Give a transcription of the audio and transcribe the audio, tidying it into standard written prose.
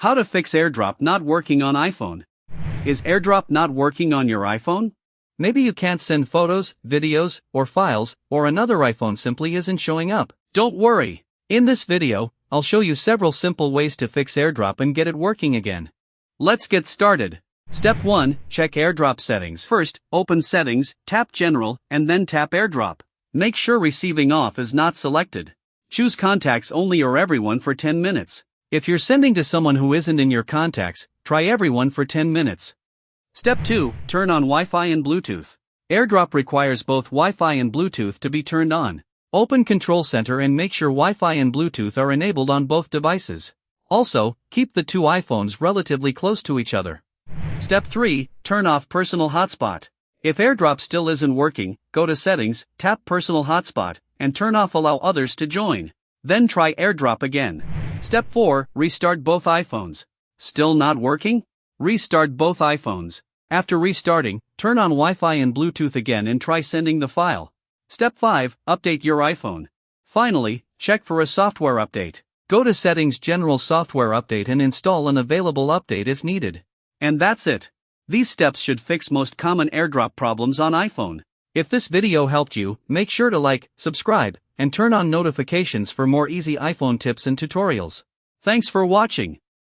How to fix AirDrop not working on iPhone. Is AirDrop not working on your iPhone? Maybe you can't send photos, videos, or files, or another iPhone simply isn't showing up. Don't worry. In this video, I'll show you several simple ways to fix AirDrop and get it working again. Let's get started. Step 1. Check AirDrop settings. First, open Settings, tap General, and then tap AirDrop. Make sure Receiving Off is not selected. Choose Contacts Only or Everyone for 10 minutes. If you're sending to someone who isn't in your contacts, try Everyone for 10 minutes. Step 2. Turn on Wi-Fi and Bluetooth. AirDrop requires both Wi-Fi and Bluetooth to be turned on. Open Control Center and make sure Wi-Fi and Bluetooth are enabled on both devices. Also, keep the two iPhones relatively close to each other. Step 3. Turn off Personal Hotspot. If AirDrop still isn't working, go to Settings, tap Personal Hotspot, and turn off Allow Others to Join. Then try AirDrop again. Step 4. Restart both iPhones. Still not working? Restart both iPhones. After restarting, turn on Wi-Fi and Bluetooth again and try sending the file. Step 5. Update your iPhone. Finally, check for a software update. Go to Settings, General Software Update, and install an available update if needed. And that's it. These steps should fix most common AirDrop problems on iPhone. If this video helped you, make sure to like, subscribe, and turn on notifications for more easy iPhone tips and tutorials. Thanks for watching.